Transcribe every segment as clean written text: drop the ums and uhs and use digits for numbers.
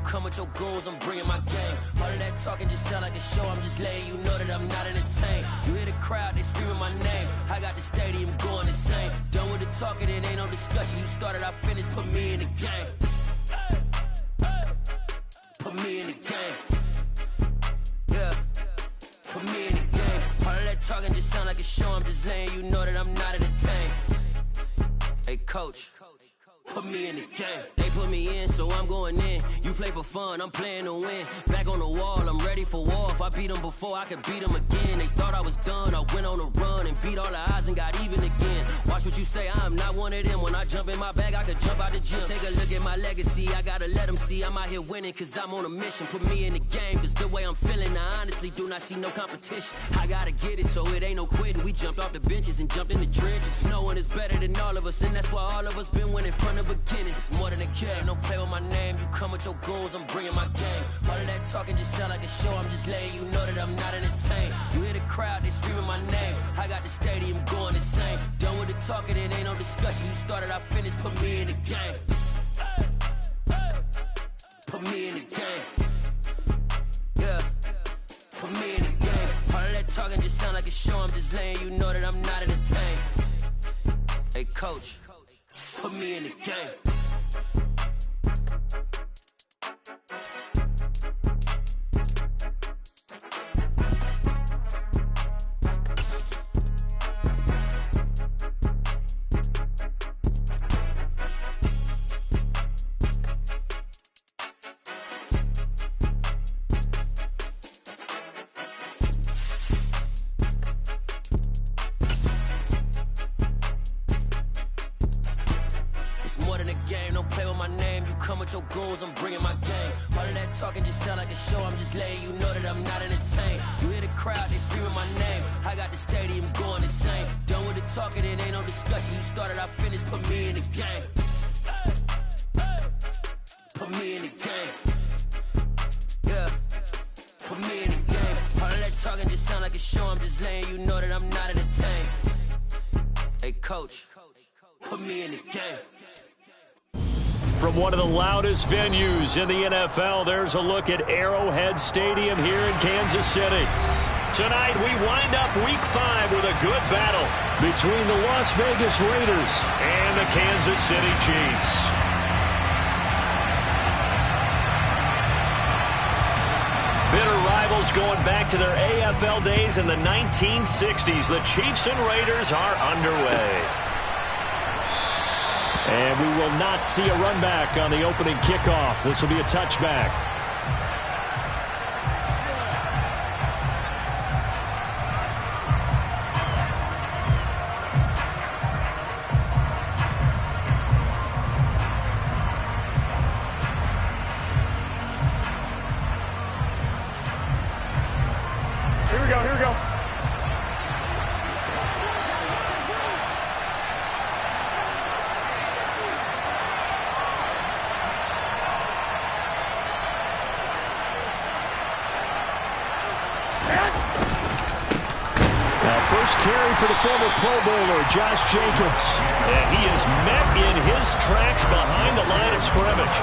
Come with your goons, I'm bringing my game. All of that talking just sound like a show. I'm just letting you know that I'm not entertained. You hear the crowd, they screaming my name. I got the stadium going insane. Done with the talking, it ain't no discussion. You started, I finished, put me in the game. Put me in the game. Yeah, put me in the game. All of that talking just sound like a show. I'm just letting you know that I'm not entertained. Hey, coach. Put me in the game. They put me in, so I'm going in. You play for fun, I'm playing to win. Back on the wall, I'm ready for war. If I beat them before, I could beat them again. They thought I was done, I went on a run and beat all the odds and got even again. Watch what you say, I'm not one of them. When I jump in my bag, I could jump out the gym. Take a look at my legacy, I gotta let them see I'm out here winning, cause I'm on a mission. Put me in the game, cause the way I'm feeling, I honestly do not see no competition. I gotta get it, so it ain't no quitting. We jumped off the benches and jumped in the trenches. No one is better than all of us, and that's why all of us been winning from the beginning. It's more than a game, don't play with my name. You come with your goons, I'm bringing my game. All of that talking just sound like a show. I'm just letting you know that I'm not entertained. You hear the crowd, they screaming my name. I got the stadium going insane. Done with the talking, it ain't no discussion. You started, I finished, put me in the game. Put me in the game. Yeah, put me in the game. All of that talking just sound like a show. I'm just letting you know that I'm not entertained. Hey, coach, put me in the game. Your goons, I'm bringing my game. All of that talking just sound like a show. I'm just letting you know that I'm not entertained. You hear the crowd, they screaming my name. I got the stadium going insane. Done with the talking, it ain't no discussion. You started, I finished, put me in the game. Put me in the game. Yeah, put me in the game. All of that talking just sound like a show. I'm just letting you know that I'm not entertained. Hey, coach, put me in the game. From one of the loudest venues in the NFL, there's a look at Arrowhead Stadium here in Kansas City. Tonight, we wind up Week 5 with a good battle between the Las Vegas Raiders and the Kansas City Chiefs. Bitter rivals going back to their AFL days in the 1960s. The Chiefs and Raiders are underway. And we will not see a run back on the opening kickoff. This will be a touchback. Here we go, here we go. Carry for the former Pro Bowler, Josh Jacobs. And he is met in his tracks behind the line of scrimmage.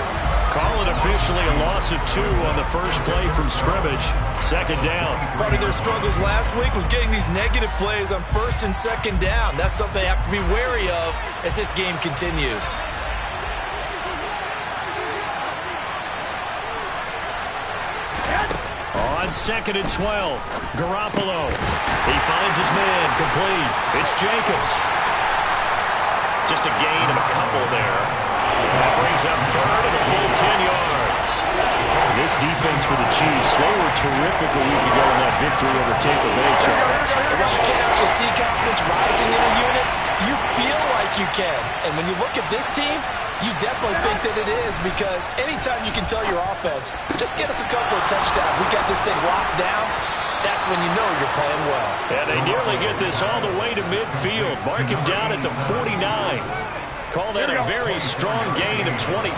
Call it officially a loss of 2 on the first play from scrimmage. Second down. Part of their struggles last week was getting these negative plays on first and second down. That's something they have to be wary of as this game continues. On 2nd and 12, Garoppolo. He finds his man complete. It's Jacobs. Just a gain of a couple there. That brings up third and a full 10 yards. This defense for the Chiefs, they were terrific a week ago in that victory over Tampa Bay, Charles. While you can't actually see confidence rising in a unit, you feel like you can. And when you look at this team, you definitely think that it is, because anytime you can tell your offense, just get us a couple of touchdowns, we got this thing locked down, that's when you know you're playing well. And they nearly finally get this all the way to midfield. Mark him down at the 49. Call that a very strong gain of 24.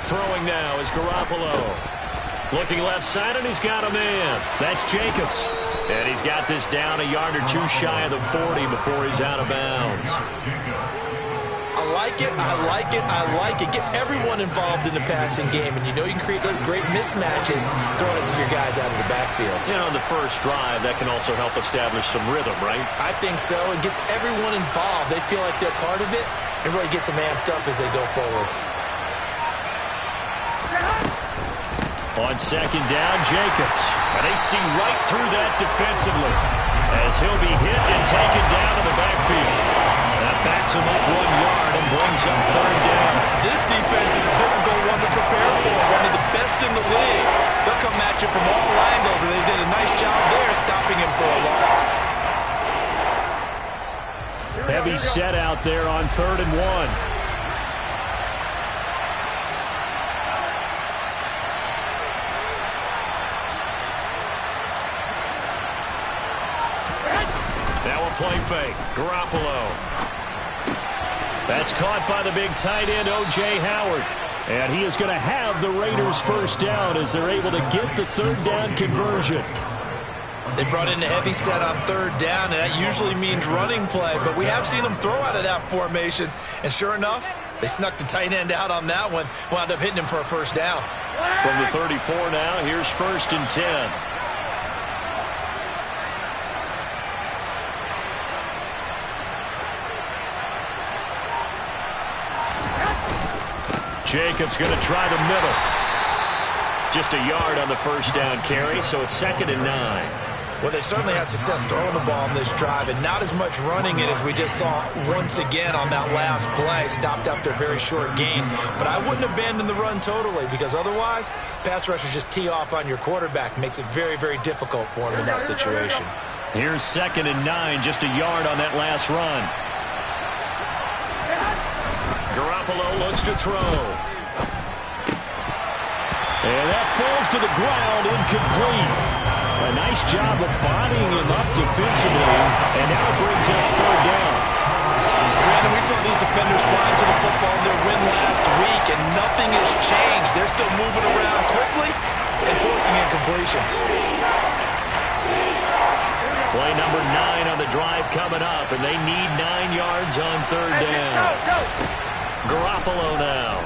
Throwing now is Garoppolo. Looking left side, and he's got a man. That's Jacobs. And he's got this down a yard or two shy of the 40 before he's out of bounds. I like it, I like it, I like it. Get everyone involved in the passing game, and you know you can create those great mismatches throwing it to your guys out of the backfield. You know, on the first drive, that can also help establish some rhythm, right? I think so. It gets everyone involved. They feel like they're part of it, and really gets them amped up as they go forward. On second down, Jacobs. And they see right through that defensively as he'll be hit and taken down in the backfield. That backs him up 1 yard and brings up third down. This defense is a difficult one to prepare for, one of the best in the league. They'll come at you from all angles, and they did a nice job there stopping him for a loss. Heavy set out there on 3rd and 1. Play fake. Garoppolo. That's caught by the big tight end, O.J. Howard. And he is going to have the Raiders first down as they're able to get the third down conversion. They brought in a heavy set on 3rd down, and that usually means running play. But we have seen them throw out of that formation. And sure enough, they snuck the tight end out on that one. Wound up hitting him for a first down. From the 34 now, here's 1st and 10. Jacobs going to try the middle. Just a yard on the first down carry, so it's 2nd and 9. Well, they certainly had success throwing the ball on this drive, and not as much running it as we just saw once again on that last play. Stopped after a very short gain. But I wouldn't abandon the run totally, because otherwise, pass rushers just tee off on your quarterback. Makes it very, very difficult for him in that situation. Here's 2nd and 9, just a yard on that last run. Garoppolo looks to throw. And that falls to the ground, incomplete. A nice job of bodying him up defensively, and now it brings up 3rd down. Brandon, we saw these defenders flying to the football in their win last week, and nothing has changed. They're still moving around quickly and forcing incompletions. Play number 9 on the drive coming up, and they need 9 yards on 3rd down. Garoppolo now.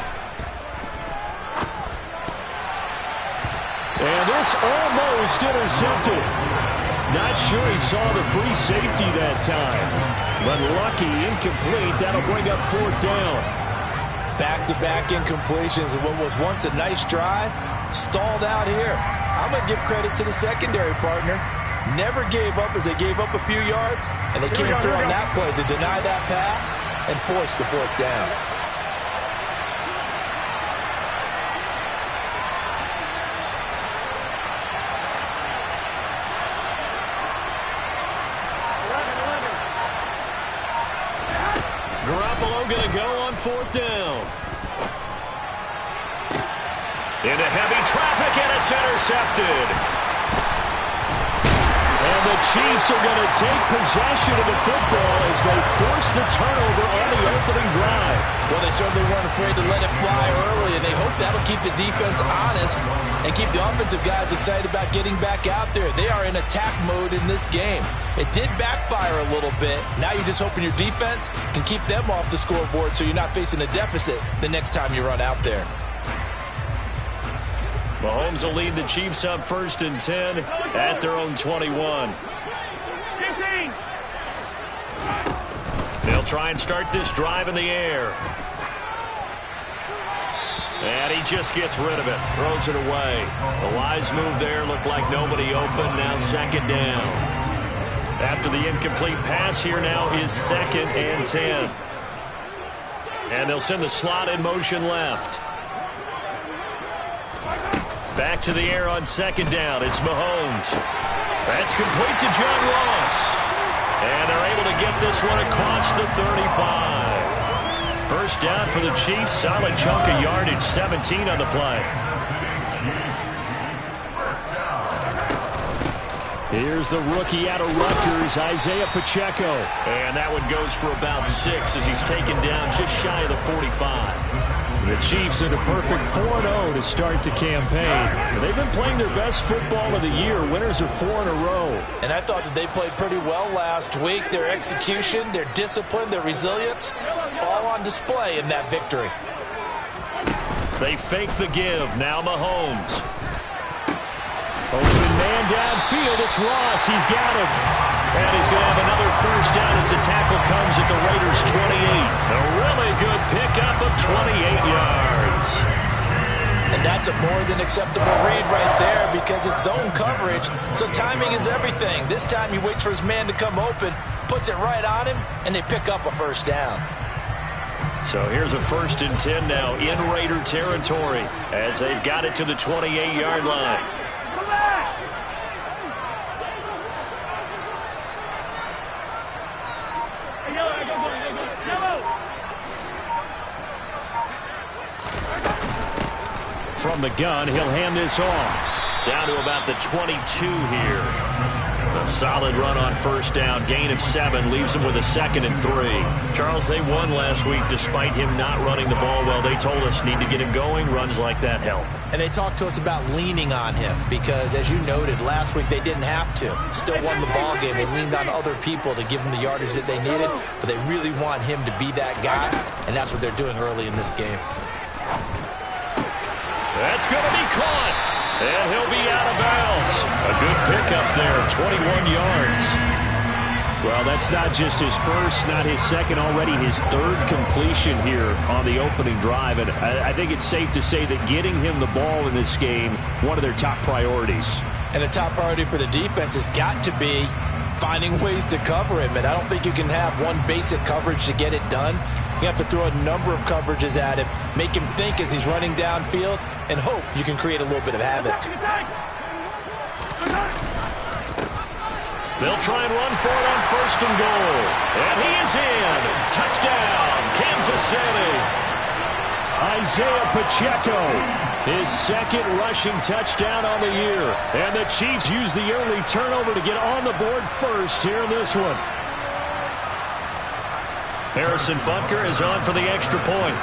And this almost intercepted. Not sure he saw the free safety that time. But lucky, incomplete. That'll bring up 4th down. Back-to-back incompletions of what was once a nice drive. Stalled out here. I'm going to give credit to the secondary partner. Never gave up as they gave up a few yards. And they came through on that play to deny that pass and force the 4th down. Garoppolo going to go on 4th down. Into heavy traffic, and it's intercepted. And the Chiefs are going to take possession of the football as they force the turnover on the opening drive. Well, they certainly weren't afraid to let it fly early, and they hope that'll keep the defense honest and keep the offensive guys excited about getting back out there. They are in attack mode in this game. It did backfire a little bit. Now you're just hoping your defense can keep them off the scoreboard so you're not facing a deficit the next time you run out there. Mahomes will lead the Chiefs up 1st and 10 at their own 21. 15. They'll try and start this drive in the air. And he just gets rid of it, throws it away. The wise move there, looked like nobody open, now 2nd down. After the incomplete pass, here now is 2nd and 10. And they'll send the slot in motion left. Back to the air on 2nd down. It's Mahomes. That's complete to John Ross. And they're able to get this one across the 35. First down for the Chiefs. Solid chunk of yardage. 17 on the play. Here's the rookie out of Rutgers, Isaiah Pacheco. And that one goes for about 6 as he's taken down just shy of the 45. The Chiefs in a perfect 4-0 to start the campaign. They've been playing their best football of the year. Winners are 4 in a row. And I thought that they played pretty well last week. Their execution, their discipline, their resilience, all on display in that victory. They fake the give. Now Mahomes. Open man downfield. It's Ross. He's got him. And he's going to have another first down as the tackle comes at the Raiders' 28. A really good pickup of 28 yards. And that's a more than acceptable read right there because it's zone coverage, so timing is everything. This time he waits for his man to come open, puts it right on him, and they pick up a first down. So here's a 1st and 10 now in Raider territory as they've got it to the 28-yard line. From the gun, he'll hand this off. Down to about the 22 here. A solid run on first down. Gain of 7 leaves him with a 2nd and 3. Charles, they won last week despite him not running the ball well. They told us need to get him going. Runs like that help. And they talked to us about leaning on him because, as you noted, last week they didn't have to. Still won the ball game. They leaned on other people to give them the yardage that they needed, but they really want him to be that guy, and that's what they're doing early in this game. That's going to be caught, and he'll be out of bounds. A good pickup there, 21 yards. Well, that's not just his first, not his second, already his 3rd completion here on the opening drive. And I think it's safe to say that getting him the ball in this game, one of their top priorities. And the top priority for the defense has got to be finding ways to cover him. And I don't think you can have one basic coverage to get it done. You have to throw a number of coverages at him, make him think as he's running downfield, and hope you can create a little bit of havoc. They'll try and run for it on 1st and goal. And he is in. Touchdown, Kansas City. Isaiah Pacheco, his 2nd rushing touchdown on the year. And the Chiefs use the early turnover to get on the board first here in this one. Harrison Butker is on for the extra point.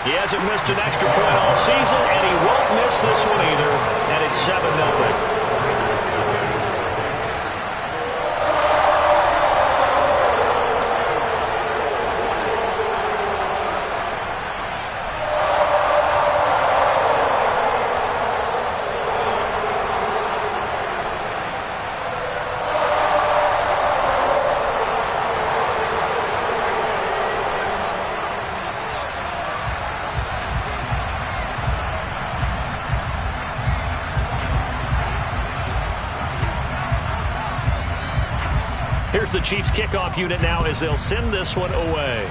He hasn't missed an extra point all season, and he won't miss this one either. And it's 7-0. Here's the Chiefs kickoff unit now as they'll send this one away.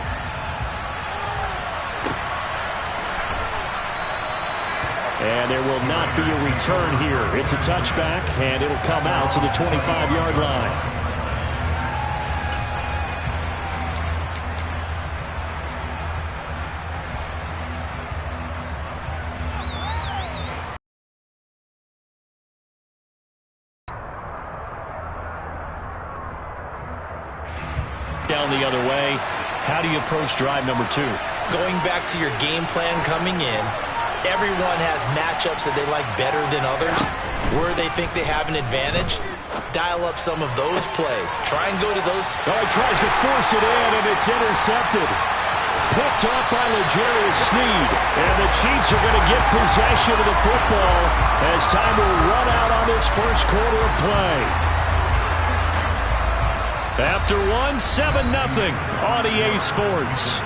And there will not be a return here. It's a touchback, and it'll come out to the 25-yard line. Down the other way. How do you approach drive number 2? Going back to your game plan coming in, everyone has matchups that they like better than others. Where they think they have an advantage, dial up some of those plays. Try and go to those. Oh, he tries to force it in, and it's intercepted. Picked up by L'Jarius Sneed. And the Chiefs are going to get possession of the football as time will run out on this first quarter of play. After 7-0 on EA Sports.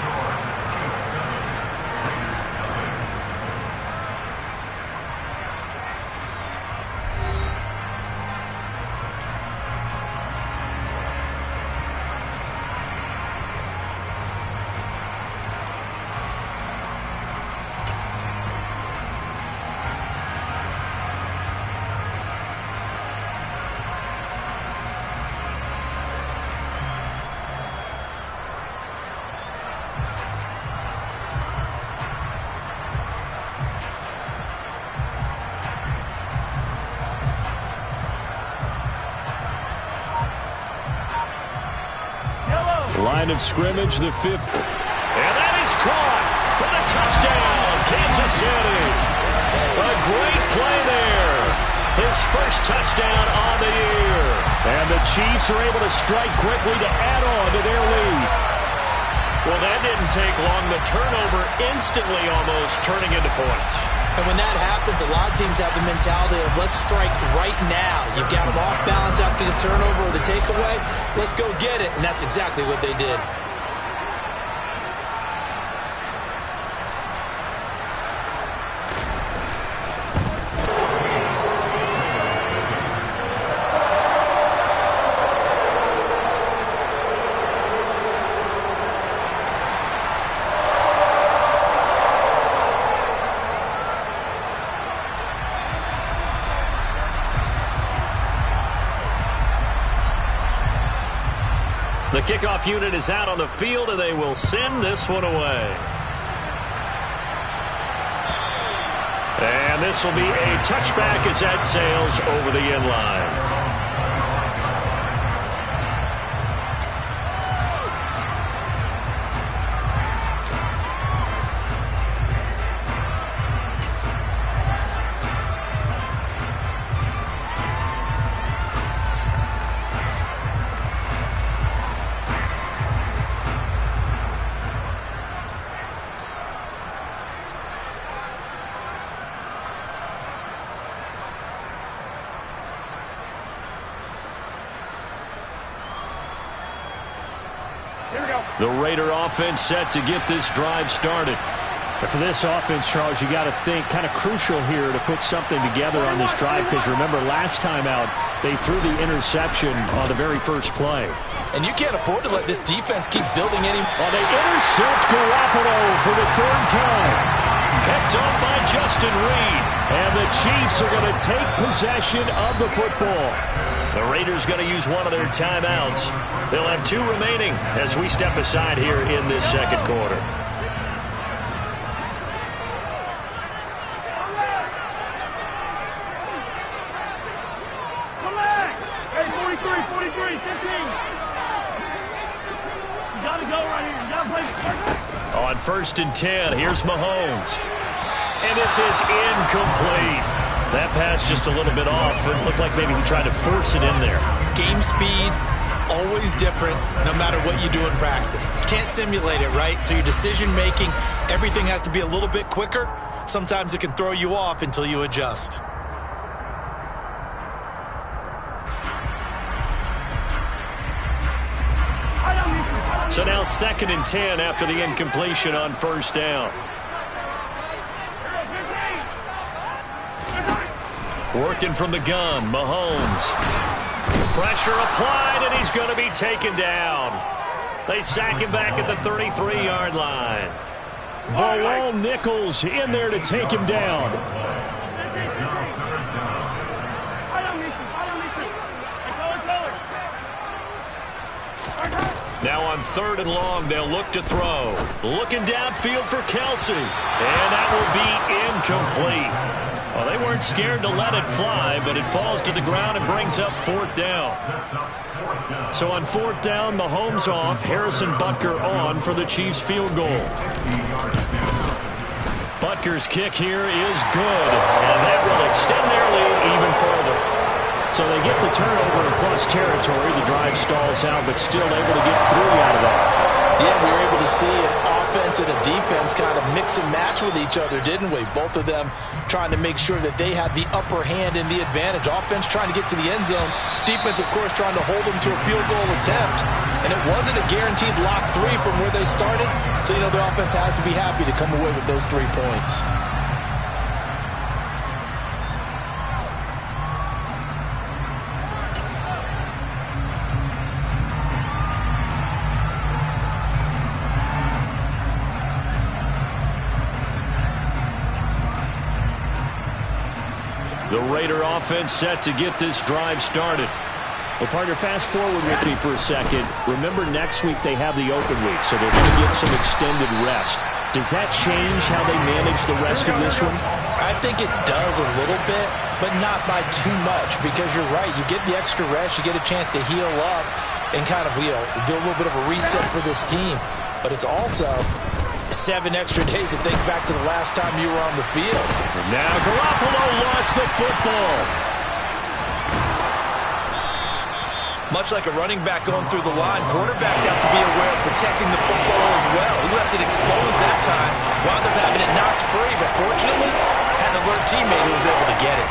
line of scrimmage, the 5th. And that is caught for the touchdown, Kansas City. A great play there. His first touchdown on the year. And the Chiefs are able to strike quickly to add on to their lead. Well, that didn't take long. The turnover instantly almost turning into points. And when that happens, a lot of teams have the mentality of let's strike right now. You've got them off balance after the turnover or the takeaway. Let's go get it. And that's exactly what they did. The kickoff unit is out on the field, and they will send this one away. And this will be a touchback as that sails over the end line. The Raider offense set to get this drive started. But for this offense, Charles, you got to think kind of crucial here to put something together on this drive, because remember last time out they threw the interception on the very first play. And you can't afford to let this defense keep building any. Well, they intercept Garoppolo for the 3rd time. Picked up by Justin Reed. And the Chiefs are going to take possession of the football. The Raiders going to use one of their timeouts. They'll have 2 remaining as we step aside here in this second quarter. Hey, 43, 15. You got to go right here. You got to play. On 1st and 10, here's Mahomes. And this is incomplete. That pass just a little bit off. It looked like maybe he tried to force it in there. Game speed, always different no matter what you do in practice. You can't simulate it, right? So your decision-making, everything has to be a little bit quicker. Sometimes it can throw you off until you adjust. So now 2nd and 10 after the incompletion on 1st down. Working from the gun, Mahomes. Pressure applied, and he's going to be taken down. They sack him back at the 33-yard line. Bilal Nichols in there to take him down. Now on 3rd and long, they'll look to throw. Looking downfield for Kelsey. And that will be incomplete. Well, they weren't scared to let it fly, but it falls to the ground and brings up 4th down. So on 4th down, Mahomes off, Harrison Butker on for the Chiefs field goal. Butker's kick here is good, and that will extend their lead even further. So they get the turnover in plus territory. The drive stalls out, but still able to get 3 out of that. Yeah, we were able to see an offense and a defense kind of mix and match with each other, didn't we? Both of them trying to make sure that they had the upper hand and the advantage. Offense trying to get to the end zone. Defense, of course, trying to hold them to a field goal attempt. And it wasn't a guaranteed lock 3 from where they started. So, you know, the offense has to be happy to come away with those 3 points. The Raider offense set to get this drive started. Well, partner, fast forward with me for a second. Remember, next week they have the open week, so they're going to get some extended rest. Does that change how they manage the rest of this one? I think it does a little bit, but not by too much, because you're right. You get the extra rest. You get a chance to heal up. and kind of, do a little bit of a reset for this team. But it's also 7 extra days to think back to the last time you were on the field. And now Garoppolo lost the football. Much like a running back going through the line, quarterbacks have to be aware of protecting the football as well. He left it exposed that time, wound up having it knocked free, but fortunately, had an alert teammate who was able to get it.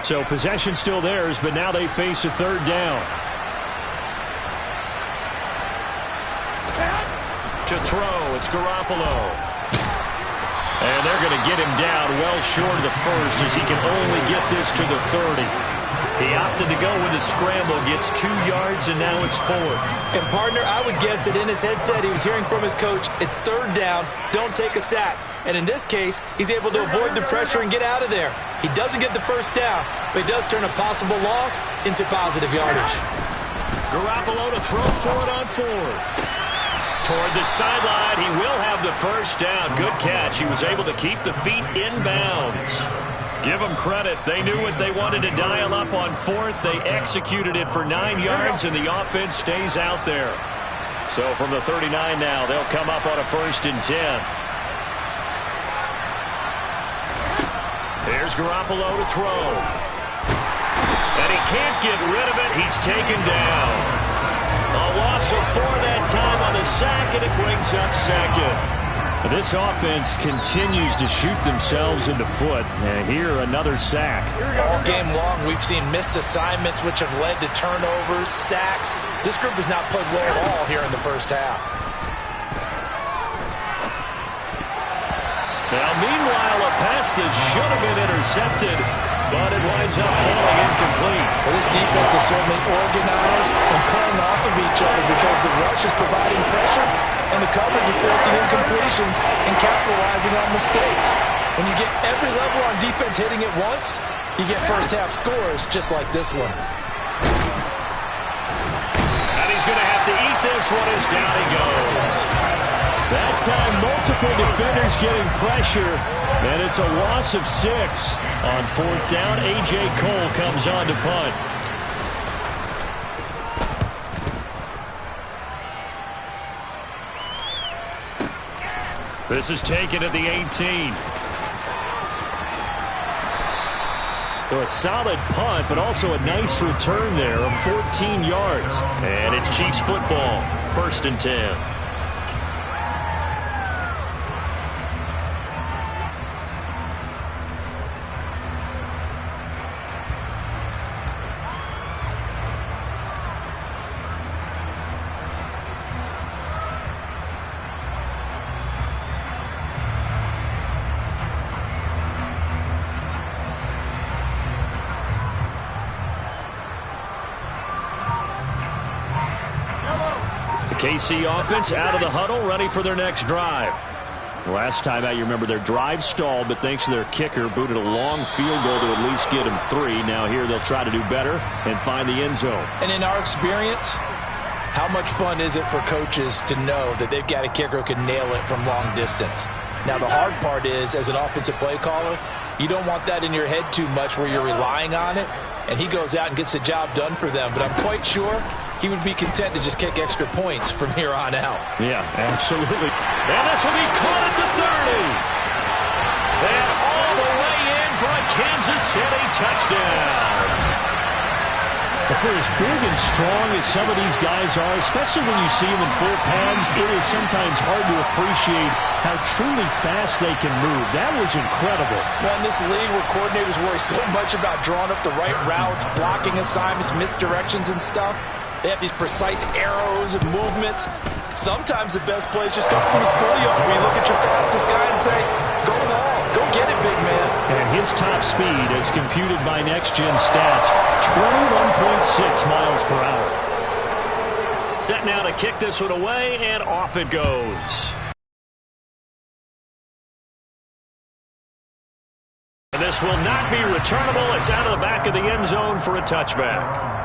So possession still theirs, but now they face a 3rd down. To throw, it's Garoppolo. And they're going to get him down well short of the first as he can only get this to the 30. He opted to go with a scramble, gets 2 yards, and now it's 4th. And partner, I would guess that in his headset he was hearing from his coach, it's 3rd down, don't take a sack. And in this case, he's able to avoid the pressure and get out of there. He doesn't get the first down, but he does turn a possible loss into positive yardage. Garoppolo to throw for it on 4th. Toward the sideline, he will have the first down. Good catch. He was able to keep the feet in bounds. Give them credit. They knew what they wanted to dial up on 4th. They executed it for 9 yards, and the offense stays out there. So from the 39 now, they'll come up on a 1st and 10. Here's Garoppolo to throw. And he can't get rid of it. He's taken down. A loss of 4 that time on the sack, and it brings up 2nd. This offense continues to shoot themselves in the foot. And here, another sack. All game long, we've seen missed assignments, which have led to turnovers, sacks. This group has not played well at all here in the first half. Now, meanwhile, a pass that should have been intercepted, but it winds up falling incomplete. Well, this defense is certainly organized and playing off of each other because the rush is providing pressure and the coverage is forcing incompletions and capitalizing on mistakes. When you get every level on defense hitting it once, you get first-half scores just like this one. And he's going to have to eat this one as down he goes. That time, multiple defenders getting pressure, and it's a loss of 6. On 4th down, A.J. Cole comes on to punt. This is taken at the 18. So a solid punt, but also a nice return there of 14 yards. And it's Chiefs football, 1st and 10. KC offense out of the huddle, ready for their next drive. Last time out, you remember their drive stalled, but thanks to their kicker, booted a long field goal to at least get them 3. Now here they'll try to do better and find the end zone. And in our experience, how much fun is it for coaches to know that they've got a kicker who can nail it from long distance? Now the hard part is, as an offensive play caller, you don't want that in your head too much where you're relying on it, and he goes out and gets the job done for them. But I'm quite sure he would be content to just kick extra points from here on out. Yeah, absolutely. And this will be caught at the 30. And all the way in for a Kansas City touchdown. For as big and strong as some of these guys are, especially when you see them in full pads, it is sometimes hard to appreciate how truly fast they can move. That was incredible. Well, in this league where coordinators worry so much about drawing up the right routes, blocking assignments, misdirections and stuff, they have these precise arrows and movements. Sometimes the best plays just come from the schoolyard where you look at your fastest guy and say, go long, go get it, big man. And his top speed, as computed by Next Gen Stats, 21.6 miles per hour. Set now to kick this one away, and off it goes. And this will not be returnable. It's out of the back of the end zone for a touchback.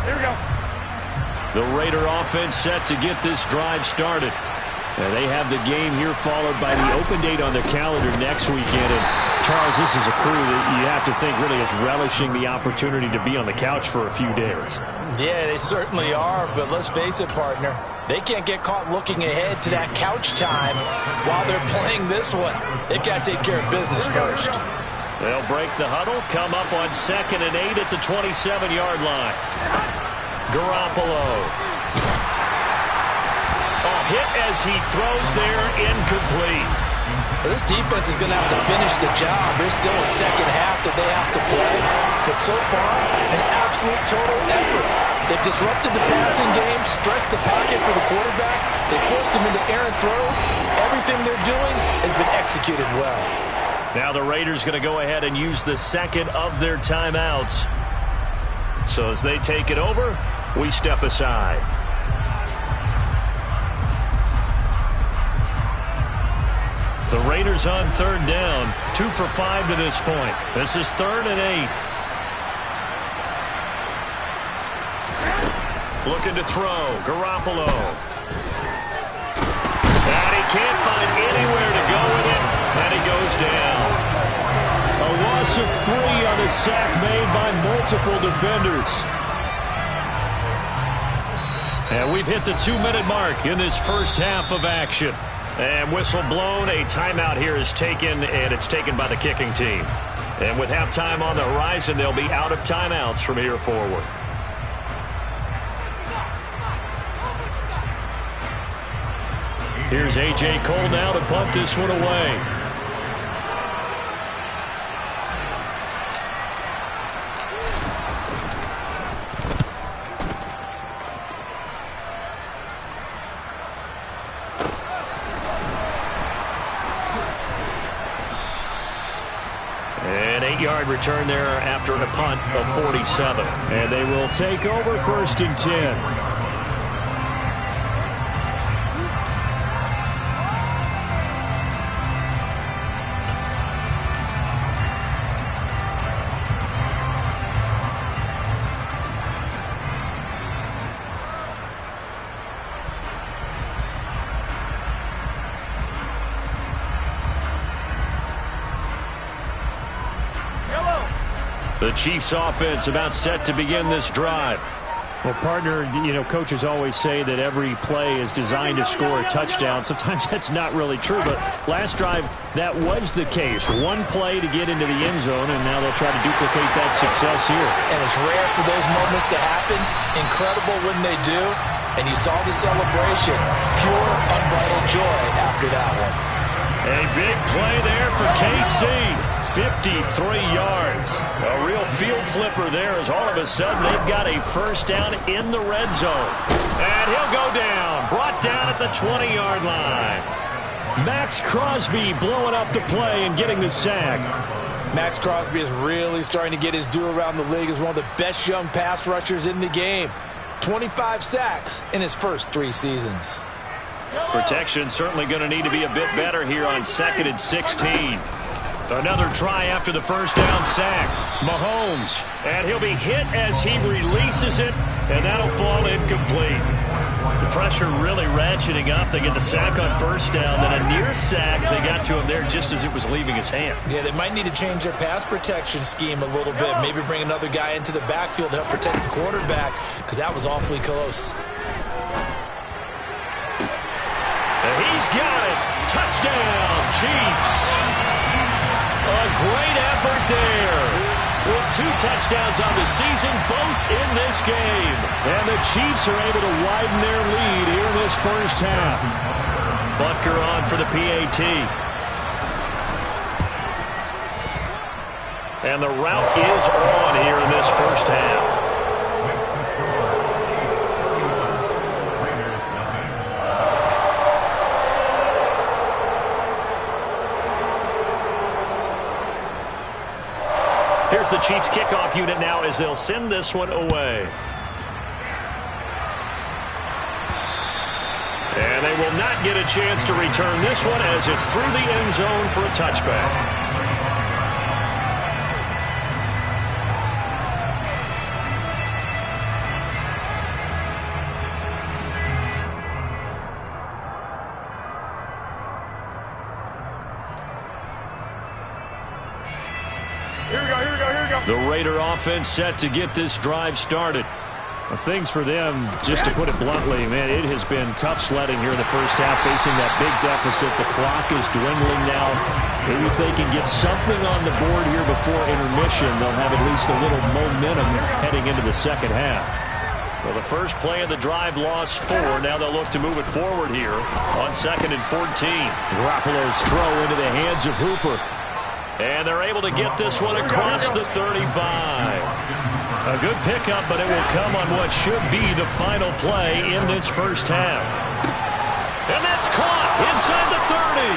Here we go. The Raider offense set to get this drive started. And they have the game here followed by the open date on their calendar next weekend. And Charles, this is a crew that you have to think really is relishing the opportunity to be on the couch for a few days. Yeah, they certainly are, but let's face it, partner. They can't get caught looking ahead to that couch time while they're playing this one. They've got to take care of business first. They'll break the huddle, come up on 2nd and 8 at the 27-yard line. Garoppolo. A hit as he throws there, incomplete. Well, this defense is going to have to finish the job. There's still a second half that they have to play. But so far, an absolute total effort. They've disrupted the passing game, stressed the pocket for the quarterback. They forced him into errant throws. Everything they're doing has been executed well. Now the Raiders going to go ahead and use the second of their timeouts. So as they take it over, we step aside. The Raiders on 3rd down, 2 for 5 to this point. This is 3rd and 8. Looking to throw, Garoppolo. And he can't find anywhere to go with it, and he goes down. A loss of 3 on a sack made by multiple defenders. And we've hit the 2-minute mark in this first half of action. And whistle blown, a timeout here is taken, and it's taken by the kicking team. And with halftime on the horizon, they'll be out of timeouts from here forward. Here's A.J. Cole now to punt this one away. An 8-yard return there after a punt of 47. And they will take over 1st and 10. The Chiefs offense about set to begin this drive. Well, partner, you know, coaches always say that every play is designed to score a touchdown. Sometimes that's not really true, but last drive, that was the case. One play to get into the end zone, and now they'll try to duplicate that success here. And it's rare for those moments to happen. Incredible when they do. And you saw the celebration. Pure, unbridled joy after that one. A big play there for KC. 53 yards. A real field flipper there as all of a sudden they've got a first down in the red zone. And he'll go down. Brought down at the 20-yard line. Max Crosby blowing up the play and getting the sack. Max Crosby is really starting to get his due around the league as one of the best young pass rushers in the game. 25 sacks in his first 3 seasons. Protection certainly going to need to be a bit better here on 2nd and 16. Another try after the first down sack. Mahomes. And he'll be hit as he releases it, and that'll fall incomplete. The pressure really ratcheting up. They get the sack on first down, then a near sack. They got to him there just as it was leaving his hand. Yeah, they might need to change their pass protection scheme a little bit. Maybe bring another guy into the backfield to help protect the quarterback, because that was awfully close. And he's got it. Touchdown, Chiefs. A great effort there. With 2 touchdowns on the season, both in this game. And the Chiefs are able to widen their lead here in this first half. Butker on for the PAT. And the route is on here in this first half. Here's the Chiefs kickoff unit now as they'll send this one away. And they will not get a chance to return this one as it's through the end zone for a touchback. The Raider offense set to get this drive started. Well, things for them, just to put it bluntly, man, it has been tough sledding here in the first half, facing that big deficit. The clock is dwindling now. Maybe if they can get something on the board here before intermission, they'll have at least a little momentum heading into the second half. Well, the first play of the drive lost 4. Now they'll look to move it forward here on 2nd and 14. Garoppolo's throw into the hands of Hooper. And they're able to get this one across the 35. A good pickup, but it will come on what should be the final play in this first half. And that's caught inside the 30.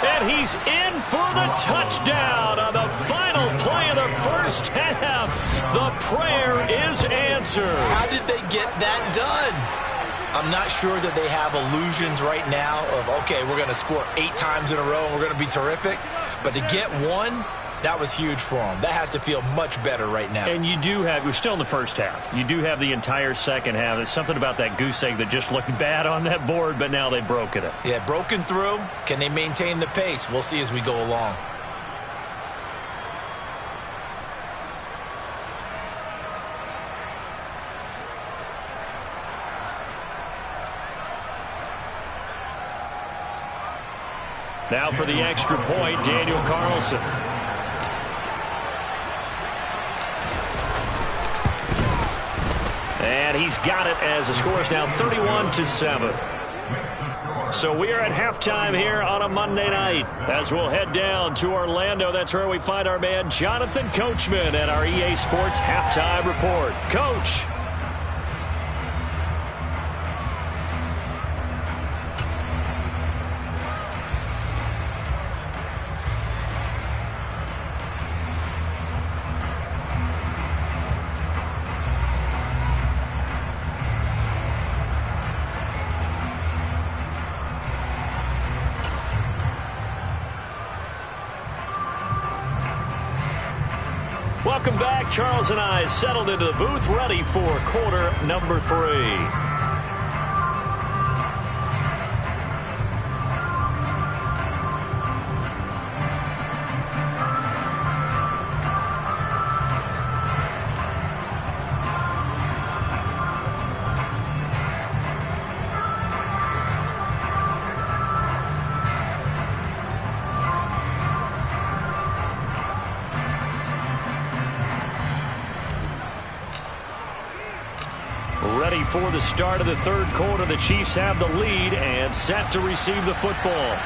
And he's in for the touchdown on the final play of the first half. The prayer is answered. How did they get that done? I'm not sure that they have illusions right now of, okay, we're going to score 8 times in a row and we're going to be terrific. But to get one, that was huge for them. That has to feel much better right now. And you do have, we're still in the first half. You do have the entire second half. There's something about that goose egg that just looked bad on that board, but now they've broken it. Yeah, broken through. Can they maintain the pace? We'll see as we go along. Now for the extra point, Daniel Carlson. And he's got it as the score is now 31-7. So we are at halftime here on a Monday night as we'll head down to Orlando. That's where we find our man Jonathan Coachman at our EA Sports Halftime Report. Coach. Welcome back. Charles and I settled into the booth, ready for quarter number 3. Ready for the start of the third quarter. The Chiefs have the lead and set to receive the football.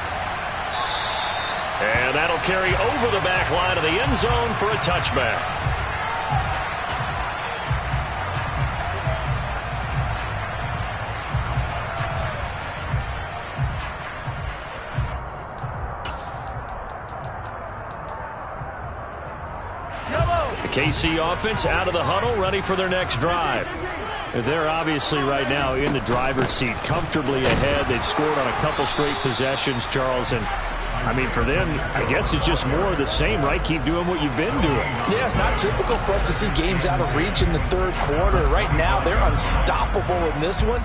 And that'll carry over the back line of the end zone for a touchback. The KC offense out of the huddle, ready for their next drive. They're obviously right now in the driver's seat, comfortably ahead. They've scored on a couple straight possessions, Charles. And, I mean, for them, I guess it's just more of the same, right? Keep doing what you've been doing. Yeah, it's not typical for us to see games out of reach in the third quarter. Right now, they're unstoppable in this one.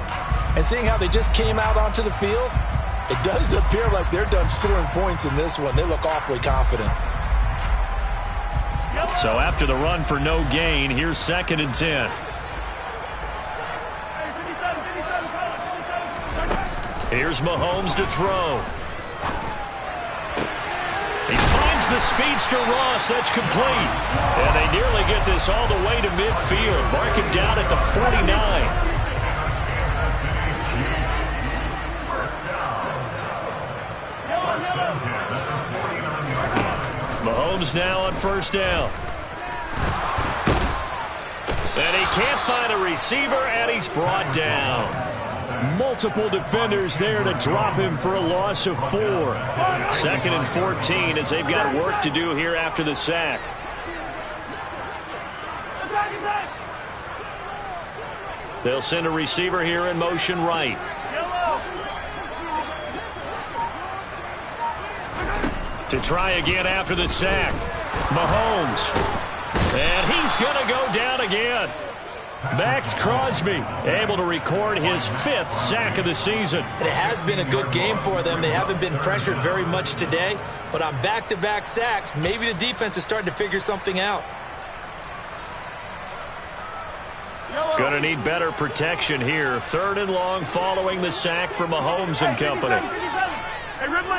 And seeing how they just came out onto the field, it does appear like they're done scoring points in this one. They look awfully confident. So after the run for no gain, here's 2nd and 10. Here's Mahomes to throw. He finds the speedster Ross. That's complete. And they nearly get this all the way to midfield. Mark him down at the 49. Mahomes now on first down. And he can't find a receiver, and he's brought down. Multiple defenders there to drop him for a loss of 4. 2nd and 14 as they've got work to do here after the sack. They'll send a receiver here in motion right. To try again after the sack. Mahomes. And he's going to go down again. Maxx Crosby able to record his 5th sack of the season. And it has been a good game for them. They haven't been pressured very much today, but on back-to-back sacks, maybe the defense is starting to figure something out. Going to need better protection here. 3rd and long following the sack from Mahomes and company. Hey, Ripley.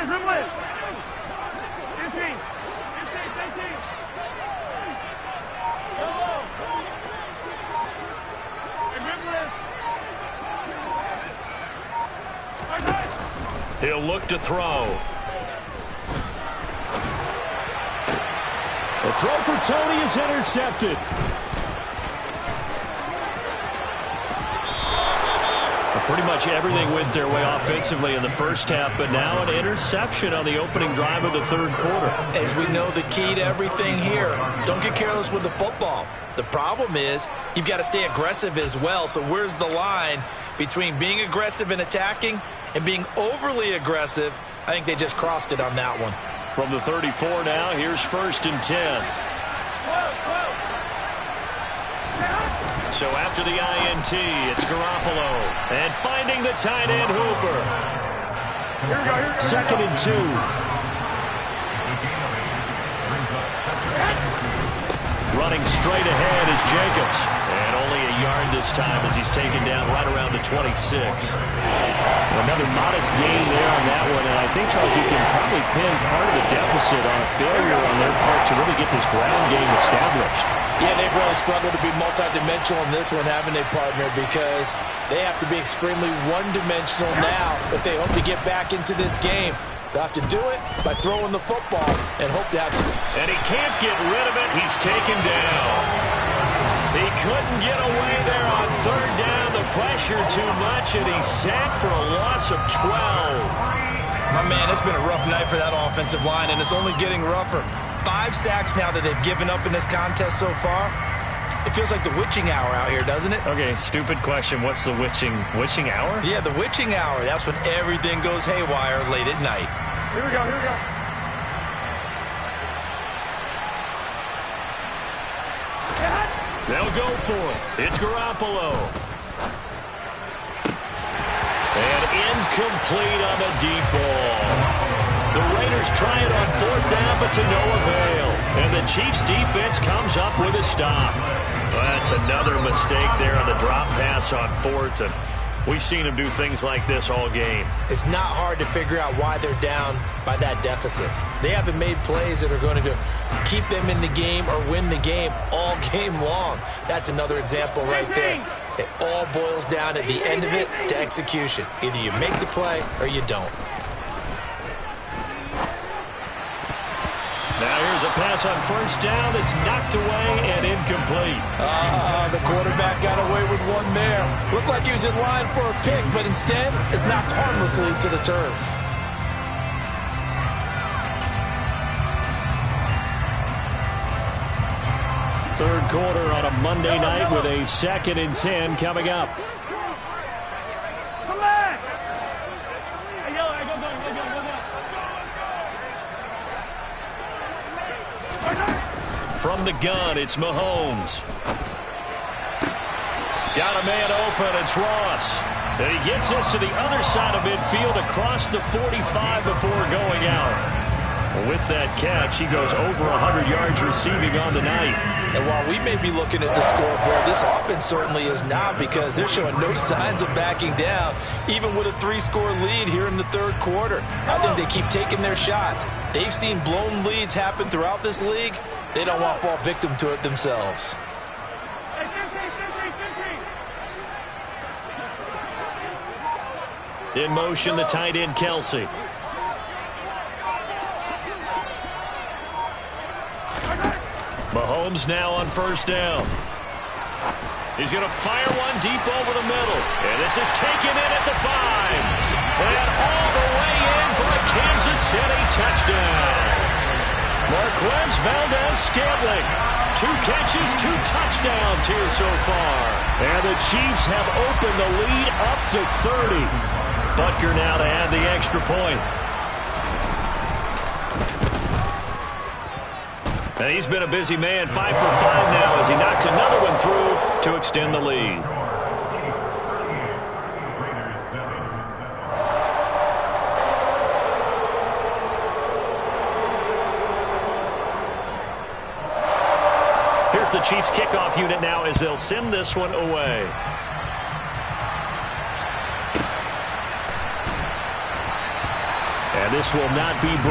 He'll look to throw. The throw for Tony is intercepted. Pretty much everything went their way offensively in the first half, but now an interception on the opening drive of the 3rd quarter. As we know, the key to everything here, don't get careless with the football. The problem is you've got to stay aggressive as well. So where's the line between being aggressive and attacking and being overly aggressive? I think they just crossed it on that one. From the 34 now, here's 1st and 10. So after the INT, it's Garoppolo. And finding the tight end Hooper. Here we go. 2nd and 2. Running straight ahead is Jacobs. And only a yard this time as he's taken down right around the 26. Another modest gain there on that one. And I think, Charles, you can probably pin part of the deficit on a failure on their part to really get this ground game established. Yeah, they've really struggled to be multidimensional in this one, haven't they, partner? Because they have to be extremely one-dimensional now if they hope to get back into this game. They'll have to do it by throwing the football and hope to have some. And he can't get rid of it. He's taken down. He couldn't get away there on 3rd down. The pressure too much, and he's sacked for a loss of 12. My man, it's been a rough night for that offensive line, and it's only getting rougher. 5 sacks now that they've given up in this contest so far. It feels like the witching hour out here, doesn't it? Okay, stupid question. What's the witching hour? Yeah, the witching hour. That's when everything goes haywire late at night. Here we go. They'll go for it. It's Garoppolo. And incomplete on the deep ball. The Raiders try it on 4th down, but to no avail. And the Chiefs' defense comes up with a stop. That's another mistake there on the drop pass on 4th. And we've seen them do things like this all game. It's not hard to figure out why they're down by that deficit. They haven't made plays that are going to keep them in the game or win the game all game long. That's another example right there. It all boils down at the end of it to execution. Either you make the play or you don't. Now here's a pass on 1st down that's knocked away and incomplete. The quarterback got away with one there. Looked like he was in line for a pick, but instead it's knocked harmlessly to the turf. Third quarter on a Monday night with a 2nd and 10 coming up. Come back! Hey, go. From the gun, it's Mahomes. Got a man open, it's Ross. And he gets this to the other side of midfield across the 45 before going out. With that catch, he goes over 100 yards receiving on the night. And while we may be looking at the scoreboard, this offense certainly is not, because they're showing no signs of backing down, even with a 3-score lead here in the 3rd quarter. I think they keep taking their shots. They've seen blown leads happen throughout this league. They don't want to fall victim to it themselves. In motion, the tight end, Kelsey. Mahomes now on 1st down. He's going to fire one deep over the middle. And this is taken in at the 5. And all the way in for a Kansas City touchdown. Marquez Valdes-Scantling. 2 catches, 2 touchdowns here so far. And the Chiefs have opened the lead up to 30. Butker now to add the extra point. And he's been a busy man, 5 for 5 now as he knocks another one through to extend the lead. Here's the Chiefs kickoff unit now as they'll send this one away. And this will not be broken.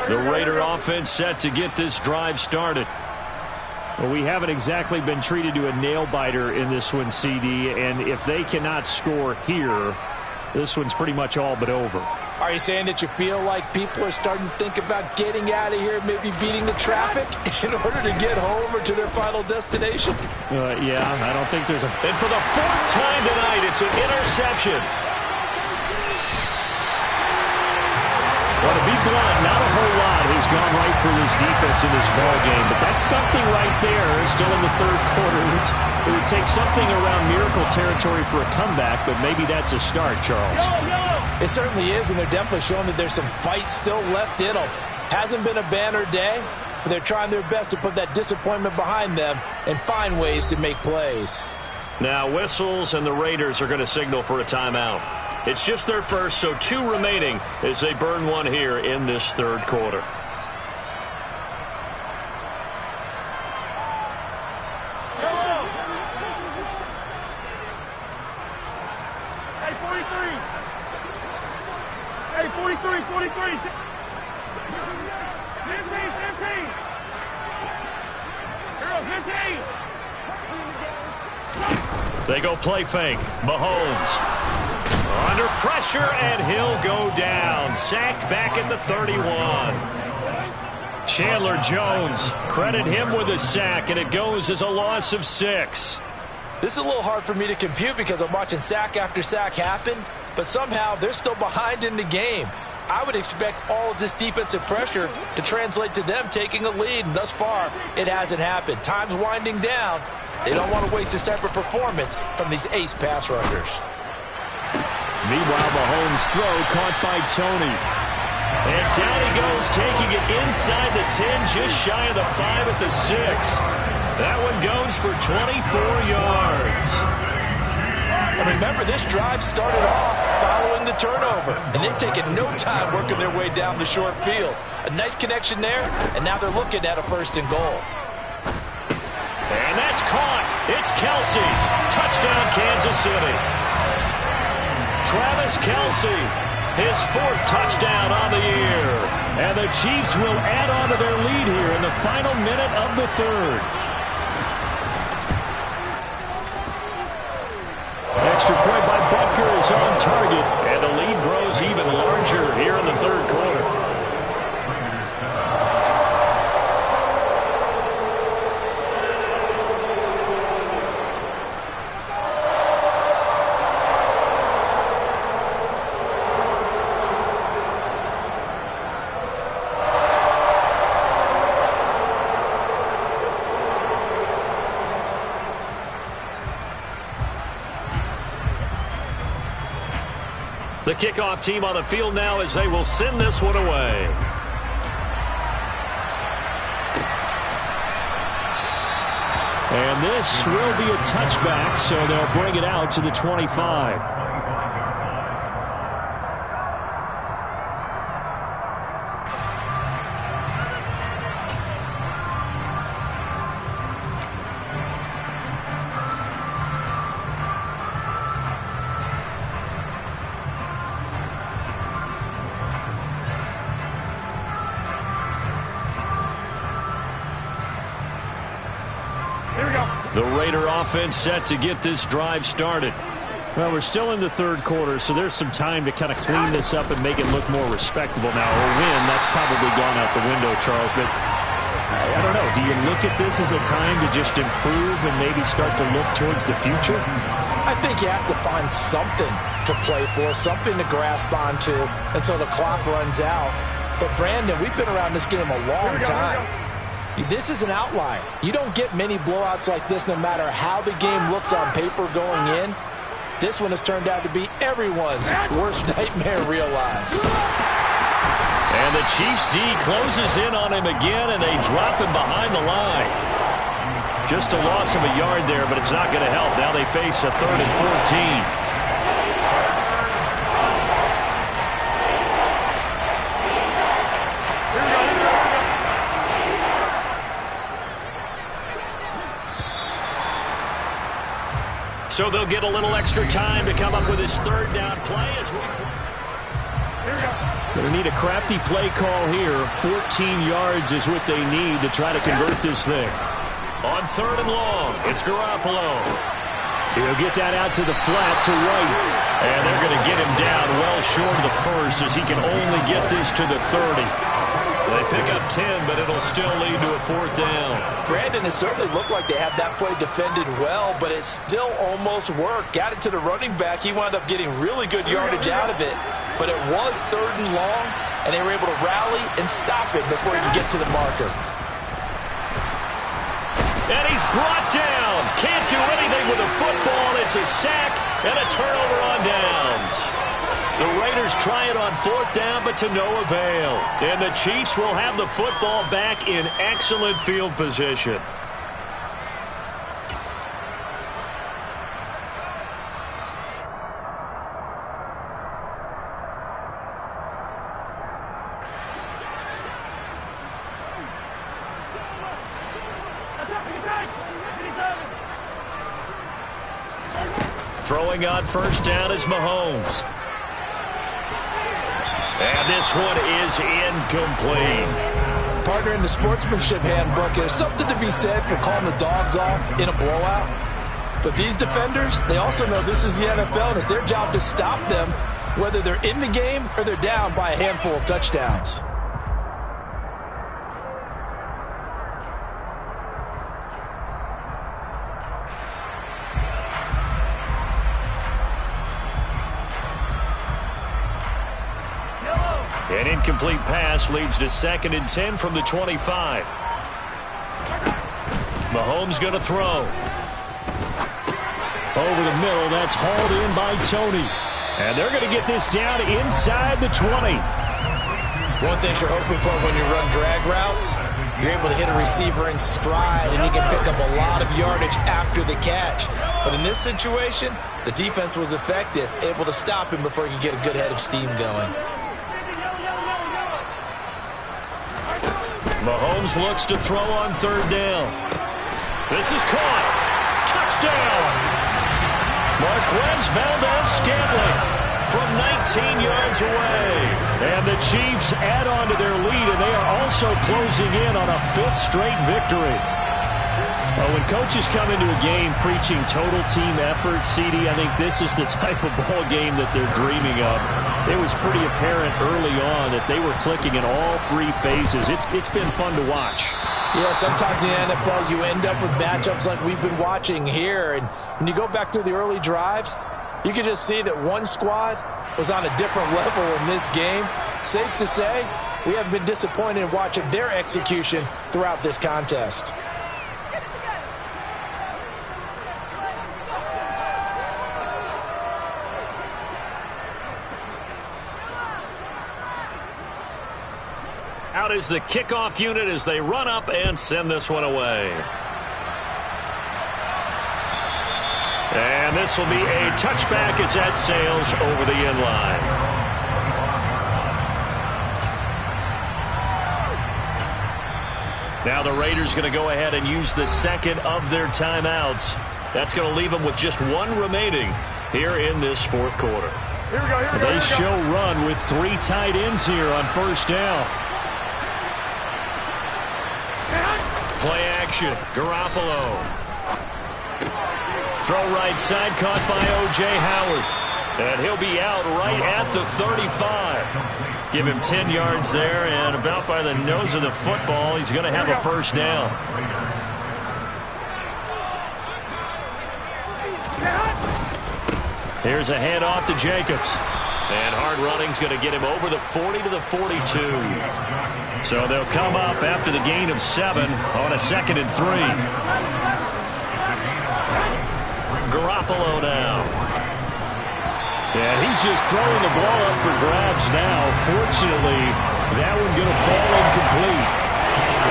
The Raider offense set to get this drive started. Well, we haven't exactly been treated to a nail-biter in this one, CD, and if they cannot score here, this one's pretty much all but over. Are you saying that you feel like people are starting to think about getting out of here, maybe beating the traffic in order to get home or to their final destination? Yeah, I don't think there's a... And for the 4th time tonight, it's an interception. Well, to be blunt, not a whole lot has gone right for this defense in this ball game, but that's something right there. Still in the 3rd quarter. It would take something around miracle territory for a comeback, but maybe that's a start, Charles. It certainly is, and they're definitely showing that there's some fight still left in them. Hasn't been a banner day, but they're trying their best to put that disappointment behind them and find ways to make plays. Now whistles, and the Raiders are going to signal for a timeout. It's just their first, so 2 remaining as they burn one here in this 3rd quarter. Hey, 43. Hey, 43, 43. 15. Girls, 15. They go play fake. Mahomes under pressure, and he'll go down. Sacked back at the 31. Chandler Jones, credit him with a sack, and it goes as a loss of 6. This is a little hard for me to compute because I'm watching sack after sack happen, but somehow they're still behind in the game. I would expect all of this defensive pressure to translate to them taking a lead, and thus far, it hasn't happened. Time's winding down. They don't want to waste this type of performance from these ace pass rushers. Meanwhile, Mahomes' throw caught by Tony. And down he goes, taking it inside the 10, just shy of the 5 at the 6. That one goes for 24 yards. And remember, this drive started off following the turnover, and they've taken no time working their way down the short field. A nice connection there, and now they're looking at a 1st and goal. And that's caught. It's Kelce. Touchdown, Kansas City. Travis Kelce, his 4th touchdown on the year. And the Chiefs will add on to their lead here in the final minute of the 3rd. Extra point by Butker is on target, and the lead grows even larger here in the 3rd quarter. The kickoff team on the field now as they will send this one away. And this will be a touchback, so they'll bring it out to the 25. The Raider offense set to get this drive started. Well, we're still in the 3rd quarter, so there's some time to kind of clean this up and make it look more respectable now. A win, that's probably gone out the window, Charles, but I don't know. Do you look at this as a time to just improve and maybe start to look towards the future? I think you have to find something to play for, something to grasp onto until the clock runs out. But, Brandon, we've been around this game a long time. This is an outlier. You don't get many blowouts like this no matter how the game looks on paper going in. This one has turned out to be everyone's worst nightmare realized. And the Chiefs D closes in on him again, and they drop him behind the line. Just a loss of a yard there, but it's not going to help. Now they face a 3rd and 14. So they'll get a little extra time to come up with his 3rd down play. Going to need a crafty play call here. 14 yards is what they need to try to convert this thing. On 3rd and long, it's Garoppolo. He'll get that out to the flat to White. And they're going to get him down well short of the 1st as he can only get this to the 30. They pick up 10, but it'll still lead to a 4th down. Brandon, it certainly looked like they had that play defended well, but it still almost worked. Got it to the running back. He wound up getting really good yardage out of it. But it was 3rd and long, and they were able to rally and stop it before he could get to the marker. And he's brought down. Can't do anything with the football. It's a sack and a turnover on downs. The Raiders try it on 4th down, but to no avail. And the Chiefs will have the football back in excellent field position. Throwing on 1st down is Mahomes. And this one is incomplete. Partner, in the sportsmanship handbook, there's something to be said for calling the dogs off in a blowout. But these defenders, they also know this is the NFL, and it's their job to stop them, whether they're in the game or they're down by a handful of touchdowns. An incomplete pass leads to 2nd and 10 from the 25. Mahomes going to throw. Over the middle, that's hauled in by Tony. And they're going to get this down inside the 20. One thing you're hoping for when you run drag routes, you're able to hit a receiver in stride, and he can pick up a lot of yardage after the catch. But in this situation, the defense was effective, able to stop him before he could get a good head of steam going. Mahomes looks to throw on 3rd down. This is caught. Touchdown! Marquez Valdez-Scantling from 19 yards away. And the Chiefs add on to their lead, and they are also closing in on a 5th straight victory. Well, when coaches come into a game preaching total team effort, CD, I think this is the type of ball game that they're dreaming of. It was pretty apparent early on that they were clicking in all 3 phases. It's been fun to watch. Yeah, sometimes in the NFL you end up with matchups like we've been watching here. And when you go back through the early drives, you can just see that one squad was on a different level in this game. Safe to say, we have been disappointed in watching their execution throughout this contest. Out is the kickoff unit as they run up and send this one away. And this will be a touchback as that sails over the end line. Now the Raiders going to go ahead and use the 2nd of their timeouts. That's going to leave them with just 1 remaining here in this 4th quarter. They show run with 3 tight ends here on 1st down. Play action. Garoppolo. Throw right side, caught by O.J. Howard. And he'll be out right at the 35. Give him 10 yards there, and about by the nose of the football, he's going to have a first down. Here's a handoff to Jacobs. And hard running's going to get him over the 40 to the 42. So they'll come up after the gain of 7 on a 2nd and 3. Garoppolo now. Yeah, he's just throwing the ball up for grabs now. Fortunately, that one going to fall incomplete.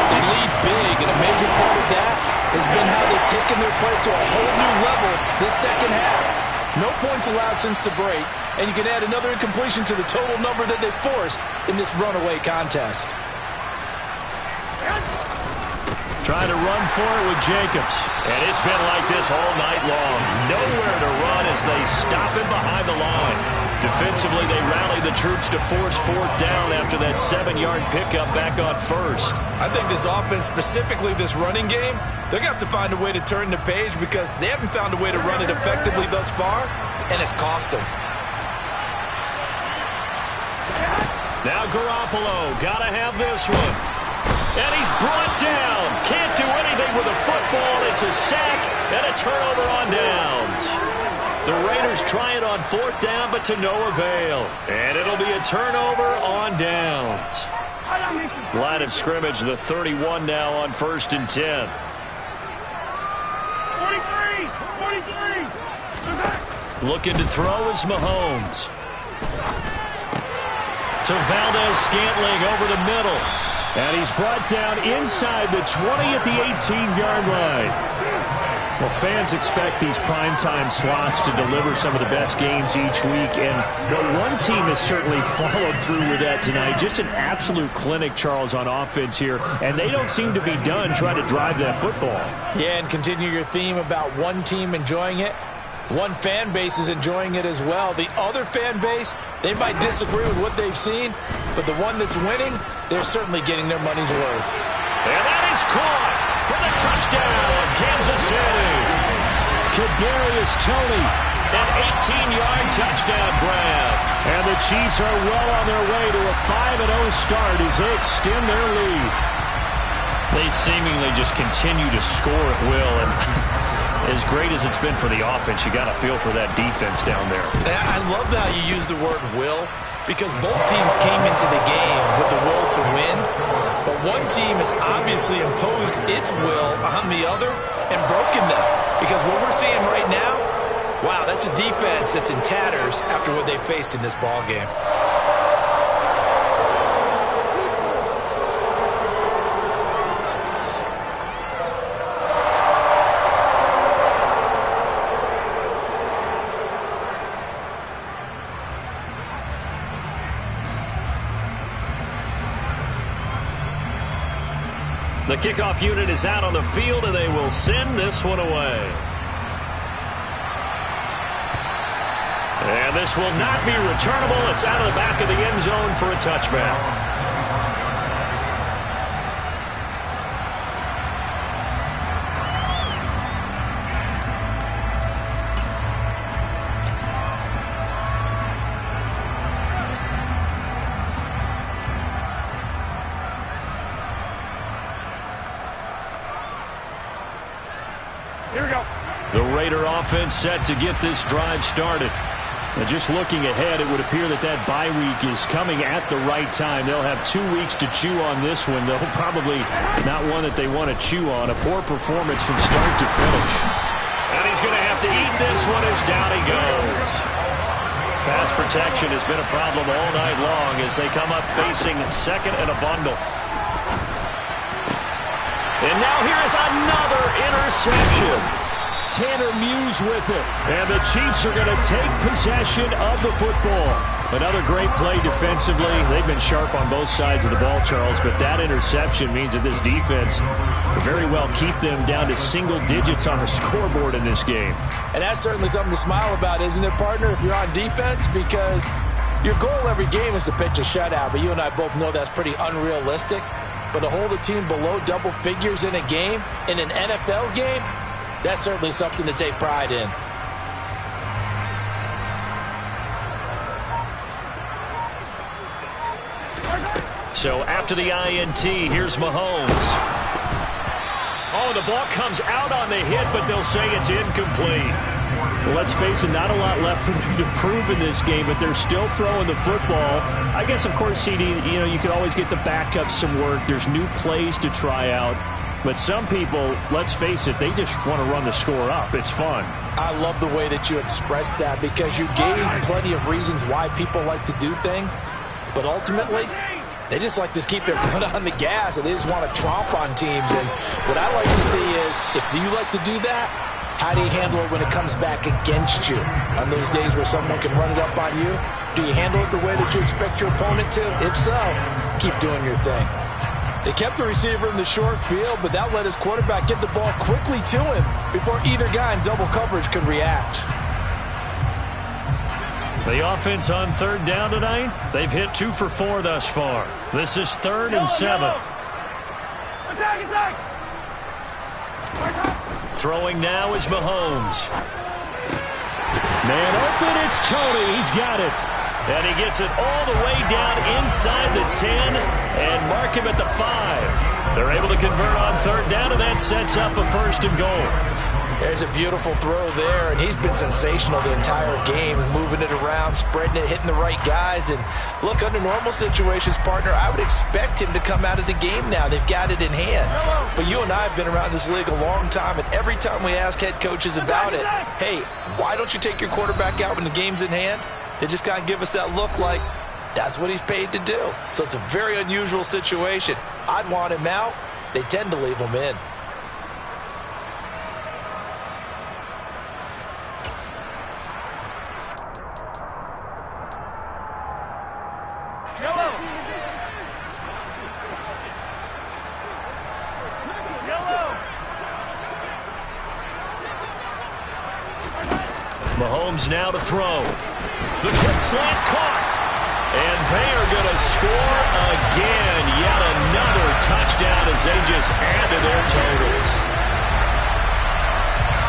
They lead big, and a major part of that has been how they've taken their play to a whole new level this second half. No points allowed since the break, and you can add another incompletion to the total number that they forced in this runaway contest. Trying to run for it with Jacobs. And it's been like this all night long. Nowhere to run as they stop him behind the line. Defensively, they rally the troops to force 4th down after that 7-yard pickup back on 1st. I think this offense, specifically this running game, they're going to have to find a way to turn the page because they haven't found a way to run it effectively thus far, and it's cost them. Now Garoppolo, got to have this one. And he's brought down. Can't do anything with a football. It's a sack and a turnover on downs. The Raiders try it on 4th down, but to no avail. And it'll be a turnover on downs. Line of scrimmage, the 31 now on 1st and 10. 43. Looking to throw is Mahomes. To Valdez-Scantling over the middle. And he's brought down inside the 20 at the 18-yard line. Well, fans expect these primetime slots to deliver some of the best games each week, and one team has certainly followed through with that tonight. Just an absolute clinic, Charles, on offense here, and they don't seem to be done trying to drive that football. Yeah, and continue your theme about one team enjoying it. One fan base is enjoying it as well. The other fan base, they might disagree with what they've seen, but the one that's winning, they're certainly getting their money's worth. And that is caught for the touchdown, Kansas City. Kadarius Toney, an 18-yard touchdown grab. And the Chiefs are well on their way to a 5-0 start as they extend their lead. They seemingly just continue to score at will, and as great as it's been for the offense, you got to feel for that defense down there. I love how you use the word will, because both teams came into the game with the will to win, but one team has obviously imposed its will on the other and broken them. Because what we're seeing right now, wow, that's a defense that's in tatters after what they faced in this ball game. The kickoff unit is out on the field, and they will send this one away. And this will not be returnable. It's out of the back of the end zone for a touchback. Here we go. The Raider offense set to get this drive started. And just looking ahead, it would appear that that bye week is coming at the right time. They'll have 2 weeks to chew on this one, though probably not one that they want to chew on. A poor performance from start to finish. And he's going to have to eat this one as down he goes. Pass protection has been a problem all night long as they come up facing second and a bundle. And now here is another interception. Tanner Muse with it. And the Chiefs are going to take possession of the football. Another great play defensively. They've been sharp on both sides of the ball, Charles, but that interception means that this defense will very well keep them down to single digits on the scoreboard in this game. And that's certainly something to smile about, isn't it, partner, if you're on defense? Because your goal every game is to pitch a shutout, but you and I both know that's pretty unrealistic. But to hold a team below double figures in a game, in an NFL game, that's certainly something to take pride in. So after the INT, here's Mahomes. Oh, the ball comes out on the hit, but they'll say it's incomplete. Well, let's face it, not a lot left for them to prove in this game, but they're still throwing the football. I guess, of course, CD, you could always get the backups some work. There's new plays to try out. But some people, let's face it, they just want to run the score up. It's fun. I love the way that you expressed that because you gave plenty of reasons why people like to do things. But ultimately, they just like to keep their foot on the gas, and they just want to tromp on teams. And what I like to see is, if you like to do that, how do you handle it when it comes back against you? On those days where someone can run it up on you, do you handle it the way that you expect your opponent to? If so, keep doing your thing. They kept the receiver in the short field, but that let his quarterback get the ball quickly to him before either guy in double coverage could react. The offense on third down tonight, they've hit 2 for 4 thus far. This is 3rd and 7. Attack! Throwing now is Mahomes. Man open, it's Tony. He's got it. And he gets it all the way down inside the 10 and mark him at the 5. They're able to convert on third down, and that sets up a 1st and goal. There's a beautiful throw there, and he's been sensational the entire game, moving it around, spreading it, hitting the right guys. And look, under normal situations, partner, I would expect him to come out of the game now. They've got it in hand. But you and I have been around this league a long time, and every time we ask head coaches about it, hey, why don't you take your quarterback out when the game's in hand? They just kind of give us that look like that's what he's paid to do. So it's a very unusual situation. I'd want him out. They tend to leave him in. Mahomes now to throw. The quick slant caught. And they are going to score again. Yet another touchdown as they just add to their totals.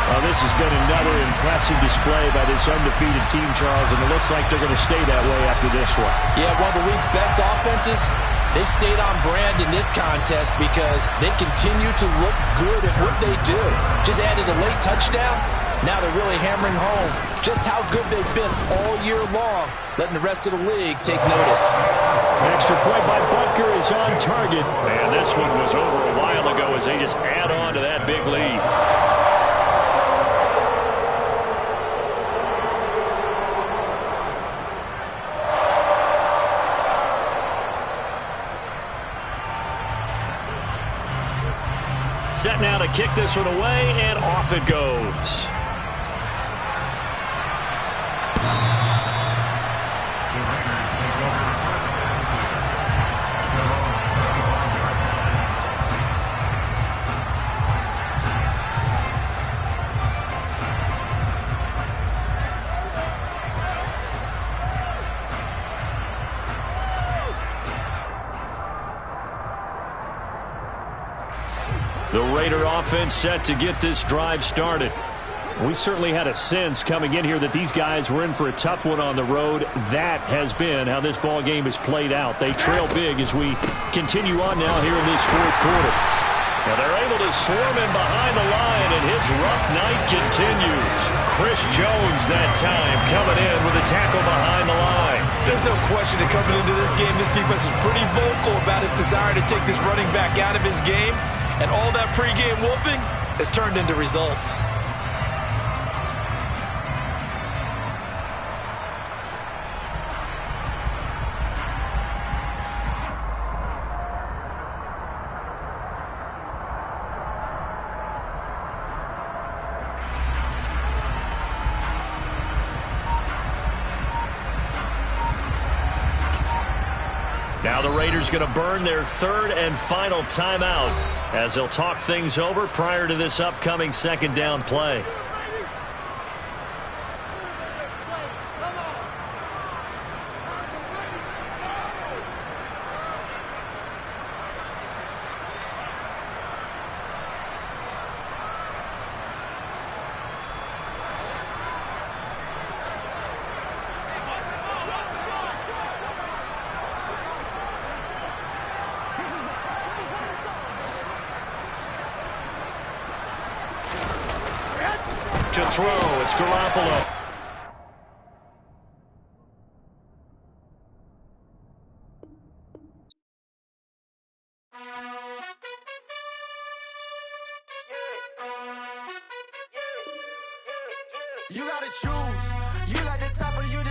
Well, this has been another impressive display by this undefeated team, Charles, and it looks like they're going to stay that way after this one. Yeah, one of the league's best offenses. They've stayed on brand in this contest because they continue to look good at what they do. Just added a late touchdown. Now they're really hammering home just how good they've been all year long, letting the rest of the league take notice. An extra point by Butker is on target. Man, this one was over a while ago as they just add on to that big lead. Set now to kick this one away, and off it goes. The Raider offense set to get this drive started. We certainly had a sense coming in here that these guys were in for a tough one on the road. That has been how this ball game has played out. They trail big as we continue on now here in this 4th quarter. Now they're able to swarm in behind the line, and his rough night continues. Chris Jones that time coming in with a tackle behind the line. There's no question that coming into this game, this defense is pretty vocal about his desire to take this running back out of his game. And all that pregame whooping has turned into results. Now the Raiders going to burn their 3rd and final timeout as they'll talk things over prior to this upcoming 2nd down play. to throw. It's Garoppolo. You gotta choose. You like the top or you